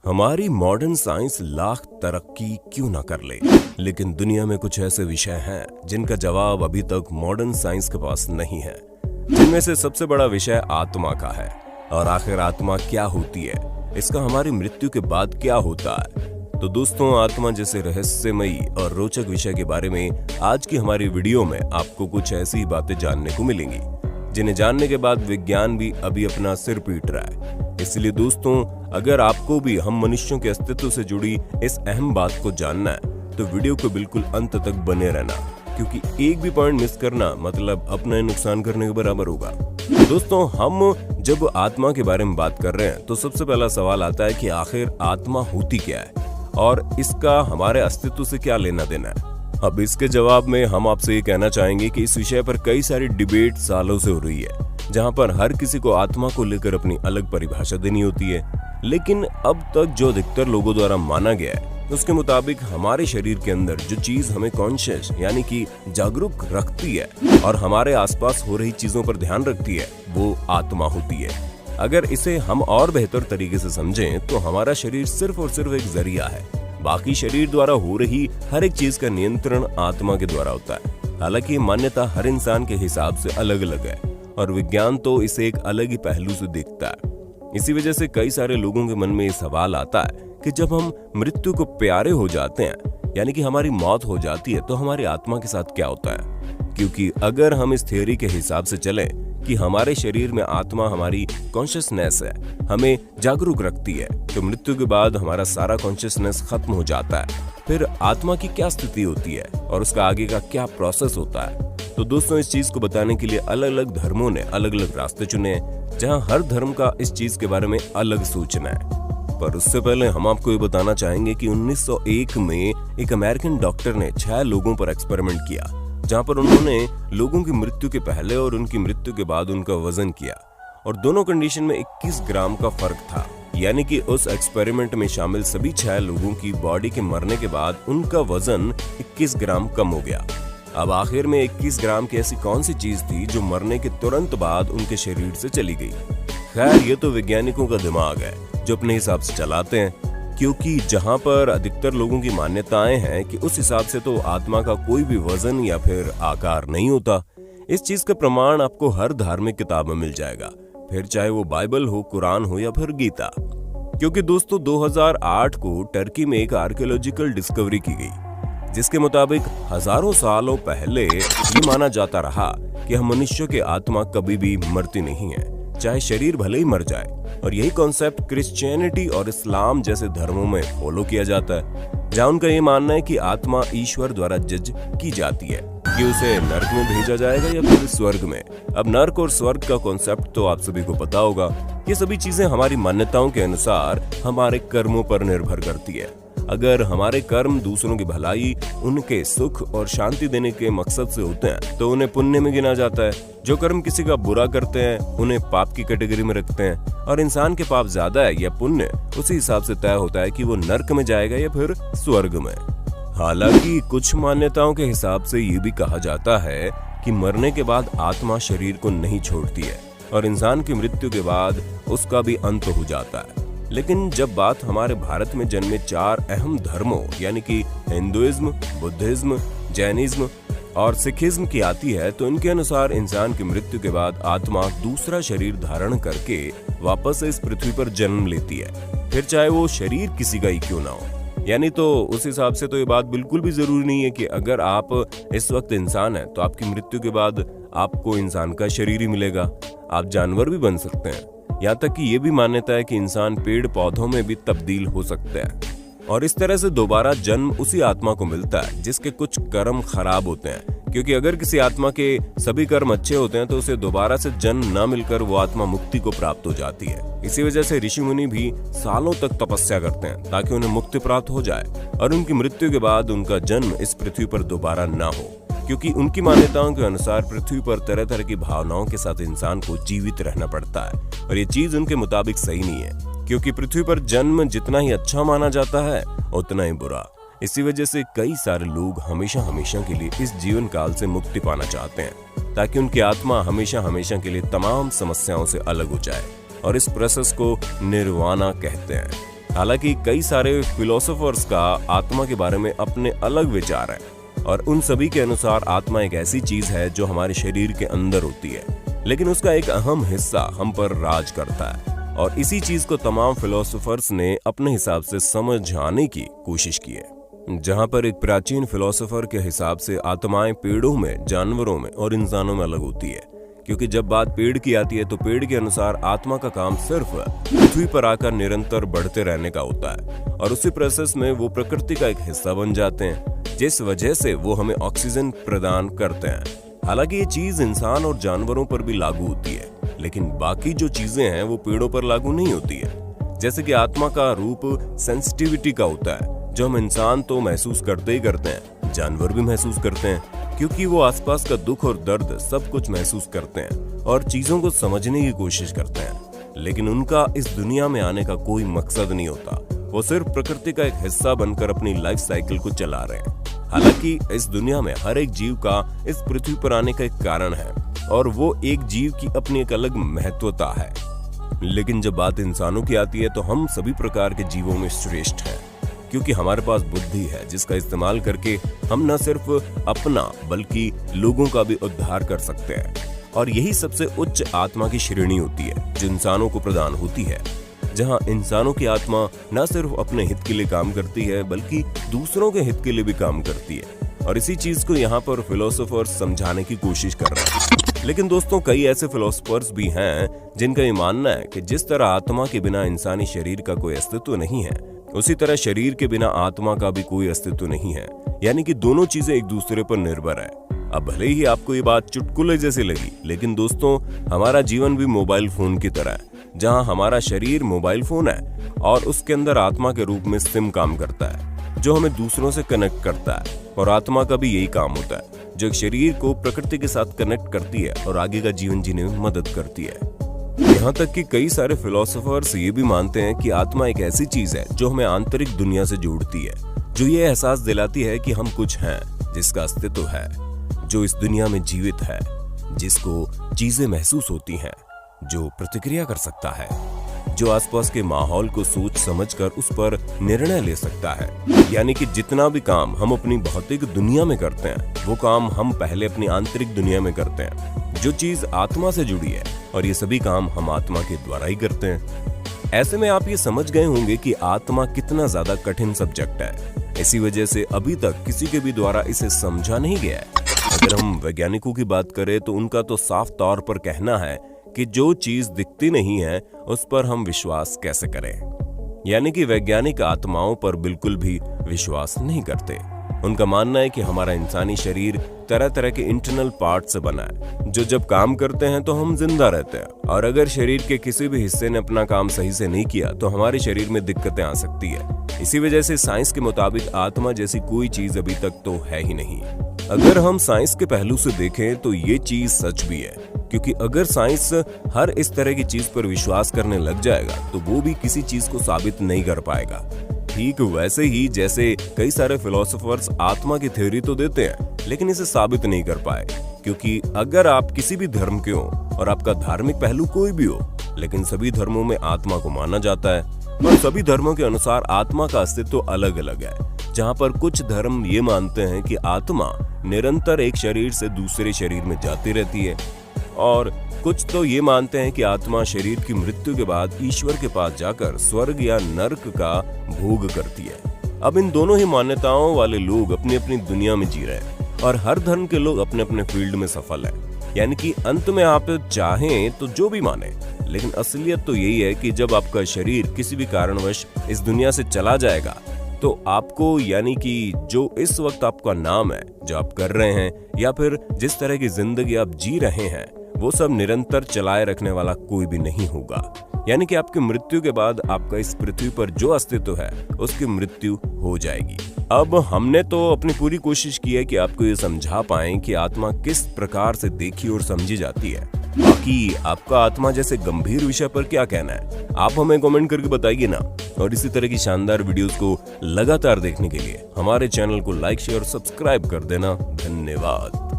हमारी modern science lakh तरक्की क्यों ना कर ले, लेकिन दुनिया में कुछ ऐसे विषय हैं जिनका जवाब अभी तक मॉडर्न साइंस के पास नहीं है। जिनमें से सबसे बड़ा विषय आत्मा का है। और आखिर आत्मा क्या होती है, इसका हमारी मृत्यु के बाद क्या होता है। तो दोस्तों, आत्मा जैसे रहस्यमयी और रोचक विषय के बारे में आज की हमारी वीडियो में आपको कुछ ऐसी बातें जानने को मिलेंगी जिन्हें जानने के बाद विज्ञान भी अभी अपना सिर पीट रहा है। इसलिए दोस्तों, अगर आपको भी हम मनुष्यों के अस्तित्व से जुड़ी इस अहम बात को जानना है तो वीडियो को बिल्कुल अंत तक बने रहना, क्योंकि एक भी पॉइंट मिस करना मतलब अपना नुकसान करने के बराबर होगा। दोस्तों, हम जब आत्मा के बारे में बात कर रहे हैं तो सबसे पहला सवाल आता है कि आखिर आत्मा होती क्या है और इसका हमारे अस्तित्व से क्या लेना देना है। अब इसके जवाब में हम आपसे ये कहना चाहेंगे कि इस विषय पर कई सारी डिबेट सालों से हो रही है, जहां पर हर किसी को आत्मा को लेकर अपनी अलग परिभाषा देनी होती है। लेकिन अब तक जो अधिकतर लोगों द्वारा माना गया है उसके मुताबिक हमारे शरीर के अंदर जो चीज हमें कॉन्शियस यानी कि जागरूक रखती है और हमारे आसपास हो रही चीजों पर ध्यान रखती है, वो आत्मा होती है। अगर इसे हम और बेहतर तरीके से समझें तो हमारा शरीर सिर्फ और सिर्फ एक जरिया है। बाकी शरीर द्वारा हो रही हर एक चीज का नियंत्रण आत्मा के द्वारा होता है। हालांकि मान्यता हर इंसान के हिसाब से अलग अलग है और विज्ञान तो इसे एक अलग ही पहलू से देखता है। इसी वजह से कई सारे लोगों के मन में ये सवाल आता है कि जब हम मृत्यु को प्यारे हो जाते हैं, यानी कि हमारी मौत हो जाती है, तो हमारी आत्मा के साथ क्या होता है। क्योंकि अगर हम इस थ्योरी के हिसाब से चलें कि हमारे शरीर में आत्मा हमारी कॉन्शियसनेस है, हमें जागरूक रखती है, तो मृत्यु के बाद हमारा सारा कॉन्शियसनेस खत्म हो जाता है। फिर आत्मा की क्या स्थिति होती है और उसका आगे का क्या प्रोसेस होता है। तो दोस्तों, इस चीज को बताने के लिए अलग अलग धर्मों ने अलग अलग रास्ते चुने हैं, जहां हर धर्म का इस चीज के बारे में अलग सूचना है। पर उससे पहले हम आपको ये बताना चाहेंगे कि 1901 में एक अमेरिकन डॉक्टर ने 6 लोगों पर एक्सपेरिमेंट किया, जहां पर उन्होंने लोगों की मृत्यु के पहले और उनकी मृत्यु के बाद उनका वजन किया और दोनों कंडीशन में 21 ग्राम का फर्क था। यानी कि उस एक्सपेरिमेंट में शामिल सभी 6 लोगों की बॉडी के मरने के बाद उनका वजन 21 ग्राम कम हो गया। अब आखिर में 21 ग्राम की ऐसी कौन सी चीज थी जो मरने के तुरंत बाद उनके शरीर से चली गई। खैर, ये तो वैज्ञानिकों का दिमाग है जो अपने हिसाब से चलाते हैं, क्योंकि जहां पर अधिकतर लोगों की मान्यताएं हैं कि उस हिसाब से तो आत्मा का कोई भी वजन या फिर आकार नहीं होता। इस चीज का प्रमाण आपको हर धार्मिक किताब में मिल जाएगा, फिर चाहे वो बाइबल हो, कुरान हो या फिर गीता। क्योंकि दोस्तों, 2008 को टर्की में एक आर्कियोलॉजिकल डिस्कवरी की गई, जिसके मुताबिक हजारों सालों पहले ये माना जाता रहा कि हम मनुष्य की आत्मा कभी भी मरती नहीं है, चाहे शरीर भले ही मर जाए। और यही कॉन्सेप्ट क्रिश्चियनिटी और इस्लाम जैसे धर्मों में फॉलो किया जाता है, जहाँ उनका ये मानना है कि आत्मा ईश्वर द्वारा जज की जाती है कि उसे नर्क में भेजा जाएगा या फिर स्वर्ग में। अब नर्क और स्वर्ग का कॉन्सेप्ट तो आप सभी को पता होगा। ये सभी चीजें हमारी मान्यताओं के अनुसार हमारे कर्मों पर निर्भर करती है। अगर हमारे कर्म दूसरों की भलाई, उनके सुख और शांति देने के मकसद से होते हैं तो उन्हें पुण्य में गिना जाता है। जो कर्म किसी का बुरा करते हैं उन्हें पाप की कैटेगरी में रखते हैं, और इंसान के पाप ज्यादा है या पुण्य, उसी हिसाब से तय होता है कि वो नर्क में जाएगा या फिर स्वर्ग में। हालांकि कुछ मान्यताओं के हिसाब से ये भी कहा जाता है कि मरने के बाद आत्मा शरीर को नहीं छोड़ती है और इंसान की मृत्यु के बाद उसका भी अंत हो जाता है। लेकिन जब बात हमारे भारत में जन्मे 4 अहम धर्मों यानी कि हिंदुइज्म, बुद्धिज्म, जैनिज्म और सिखिज्म की आती है, तो इनके अनुसार इंसान की मृत्यु के बाद आत्मा दूसरा शरीर धारण करके वापस इस पृथ्वी पर जन्म लेती है, फिर चाहे वो शरीर किसी का ही क्यों ना हो। यानी तो उस हिसाब से तो ये बात बिल्कुल भी जरूरी नहीं है कि अगर आप इस वक्त इंसान हैं तो आपकी मृत्यु के बाद आपको इंसान का शरीर ही मिलेगा। आप जानवर भी बन सकते हैं। यहाँ तक कि ये भी मान्यता है कि इंसान पेड़ पौधों में भी तब्दील हो सकते हैं और इस तरह से दोबारा जन्म उसी आत्मा को मिलता है जिसके कुछ कर्म खराब होते हैं। क्योंकि अगर किसी आत्मा के सभी कर्म अच्छे होते हैं तो उसे दोबारा से जन्म न मिलकर वो आत्मा मुक्ति को प्राप्त हो जाती है। इसी वजह से ऋषि मुनि भी सालों तक तपस्या करते हैं ताकि उन्हें मुक्ति प्राप्त हो जाए और उनकी मृत्यु के बाद उनका जन्म इस पृथ्वी पर दोबारा न हो। क्योंकि उनकी मान्यताओं के अनुसार पृथ्वी पर तरह तरह की भावनाओं के साथ इंसान को जीवित रहना पड़ता है और ये चीज उनके मुताबिक सही नहीं है, क्योंकि पृथ्वी पर जन्म जितना ही अच्छा माना जाता है उतना ही बुरा। इसी वजह से कई सारे लोग हमेशा हमेशा के लिए इस जीवन काल से मुक्ति पाना चाहते हैं ताकि उनकी आत्मा हमेशा हमेशा के लिए तमाम समस्याओं से अलग हो जाए, और इस प्रोसेस को निर्वाणा कहते हैं। हालांकि कई सारे फिलोसोफर्स का आत्मा के बारे में अपने अलग विचार हैं और उन सभी के अनुसार आत्मा एक ऐसी चीज है जो हमारे शरीर के अंदर होती है, लेकिन उसका एक अहम हिस्सा हम पर राज करता है और इसी चीज को तमाम फिलोसोफर्स ने अपने हिसाब से समझाने की कोशिश की है। जहां पर एक प्राचीन फिलोसोफर के हिसाब से आत्माएं पेड़ों में, जानवरों में और इंसानों में अलग होती है, क्योंकि जब बात पेड़ की आती है तो पेड़ के अनुसार आत्मा का काम सिर्फ पृथ्वी पर आकर निरंतर बढ़ते रहने का होता है और उसी प्रोसेस में वो प्रकृति का एक हिस्सा बन जाते हैं, जिस वजह से वो हमें ऑक्सीजन प्रदान करते हैं। हालांकि ये चीज इंसान और जानवरों पर भी लागू होती है, लेकिन बाकी जो चीजें हैं वो पेड़ों पर लागू नहीं होती है। जैसे कि आत्मा का रूप सेंसिटिविटी का होता है, जो हम इंसान तो महसूस करते ही करते हैं, जानवर भी महसूस करते हैं, क्योंकि वो आसपास का दुख और दर्द सब कुछ महसूस करते हैं और चीजों को समझने की कोशिश करते हैं। लेकिन उनका इस दुनिया में आने का कोई मकसद नहीं होता, वो सिर्फ प्रकृति का एक हिस्सा बनकर अपनी लाइफ साइकिल को चला रहे हैं। हालांकि इस दुनिया में हर एक जीव का इस पृथ्वी पर आने का एक कारण है और वो एक जीव की अपनी एक अलग महत्वता है। लेकिन जब बात इंसानों की आती है तो हम सभी प्रकार के जीवों में श्रेष्ठ हैं, क्योंकि हमारे पास बुद्धि है जिसका इस्तेमाल करके हम न सिर्फ अपना बल्कि लोगों का भी उद्धार कर सकते हैं। और यही सबसे उच्च आत्मा की श्रेणी होती है जो इंसानों को प्रदान होती है, जहां इंसानों की आत्मा न सिर्फ अपने हित के लिए काम करती है बल्कि दूसरों के हित के लिए भी काम करती है। और इसी चीज को यहाँ पर फिलोसोफर्स समझाने की कोशिश कर रहे हैं। लेकिन दोस्तों, कई ऐसे फिलोसोफर्स भी हैं जिनका ये मानना है कि जिस तरह आत्मा के बिना इंसानी शरीर का कोई अस्तित्व नहीं है, उसी तरह शरीर के बिना आत्मा का भी कोई अस्तित्व नहीं है। यानी कि दोनों चीजें एक दूसरे पर निर्भर है। अब भले ही आपको ये बात चुटकुले जैसी लगी, लेकिन दोस्तों, हमारा जीवन भी मोबाइल फोन की तरह है, जहां हमारा शरीर मोबाइल फोन है और उसके अंदर आत्मा के रूप में सिम काम करता है, जो हमें दूसरों से कनेक्ट करता है। और आत्मा का भी यही काम होता है, जो एक शरीर को प्रकृति के साथ कनेक्ट करती है और आगे का जीवन जीने में मदद करती है। यहाँ तक कि कई सारे फिलोसोफर्स ये भी मानते हैं कि आत्मा एक ऐसी चीज है जो हमें आंतरिक दुनिया से जोड़ती है, जो ये एहसास दिलाती है कि हम कुछ हैं, जिसका अस्तित्व है, जो इस दुनिया में जीवित है, जिसको चीजें महसूस होती हैं, जो प्रतिक्रिया कर सकता है, जो आसपास के माहौल को सोच समझकर उस पर निर्णय ले सकता है। यानी कि जितना भी काम हम अपनी भौतिक दुनिया में करते हैं, वो काम हम पहले अपनी आंतरिक दुनिया में करते हैं, जो चीज आत्मा से जुड़ी है, और ये सभी काम हम आत्मा के द्वारा ही करते हैं। ऐसे में आप ये समझ गए होंगे कि आत्मा कितना ज्यादा कठिन सब्जेक्ट है। इसी वजह से अभी तक किसी के भी द्वारा इसे समझा नहीं गया है। अगर हम वैज्ञानिकों की बात करें तो उनका तो साफ तौर पर कहना है कि जो चीज दिखती नहीं है उस पर हम विश्वास कैसे करें। यानी कि वैज्ञानिक आत्माओं पर बिल्कुल भी विश्वास नहीं करते। उनका मानना है कि हमारा इंसानी शरीर तरह तरह के इंटरनल पार्ट से बना है, जो जब काम करते हैं तो हम जिंदा रहते हैं, और अगर शरीर के किसी भी हिस्से ने अपना काम सही से नहीं किया तो हमारे शरीर में दिक्कतें आ सकती है। इसी वजह से साइंस के मुताबिक आत्मा जैसी कोई चीज अभी तक तो है ही नहीं। अगर हम साइंस के पहलू से देखें तो ये चीज सच भी है, क्योंकि अगर साइंस हर इस तरह की चीज पर विश्वास करने लग जाएगा तो वो भी किसी चीज को साबित नहीं कर पाएगा। ठीक वैसे ही जैसे कई सारे फिलोसोफर्स आत्मा की थ्योरी तो देते हैं, लेकिन इसे साबित नहीं कर पाए, क्योंकि अगर आप किसी भी धर्म के हो और आपका धार्मिक पहलू कोई भी हो, लेकिन सभी धर्मों में आत्मा को माना जाता है और सभी धर्मों के अनुसार आत्मा का अस्तित्व अलग अलग है। जहाँ पर कुछ धर्म ये मानते हैं कि आत्मा निरंतर एक शरीर से दूसरे शरीर में जाती रहती है, और कुछ तो ये मानते हैं कि आत्मा शरीर की मृत्यु के बाद ईश्वर के पास जाकर स्वर्ग या नर्क का भोग करती है। अब इन दोनों ही मान्यताओं वाले लोग अपनी अपनी दुनिया में जी रहे हैं और हर धर्म के लोग अपने अपने फील्ड में सफल हैं। यानी कि अंत में आप चाहें तो जो भी माने, लेकिन असलियत तो यही है कि जब आपका शरीर किसी भी कारणवश इस दुनिया से चला जाएगा तो आपको, यानी कि जो इस वक्त आपका नाम है, जो आप कर रहे हैं, या फिर जिस तरह की जिंदगी आप जी रहे हैं, वो सब निरंतर चलाए रखने वाला कोई भी नहीं होगा। यानी कि आपकी मृत्यु के बाद आपका इस पृथ्वी पर जो अस्तित्व है उसकी मृत्यु हो जाएगी। अब हमने तो अपनी पूरी कोशिश की है कि आपको ये समझा पाएं कि आत्मा किस प्रकार से देखी और समझी जाती है। बाकी आपका आत्मा जैसे गंभीर विषय पर क्या कहना है, आप हमें कमेंट करके बताइए ना। और इसी तरह की शानदार वीडियोस को लगातार देखने के लिए हमारे चैनल को लाइक, शेयर और सब्सक्राइब कर देना। धन्यवाद।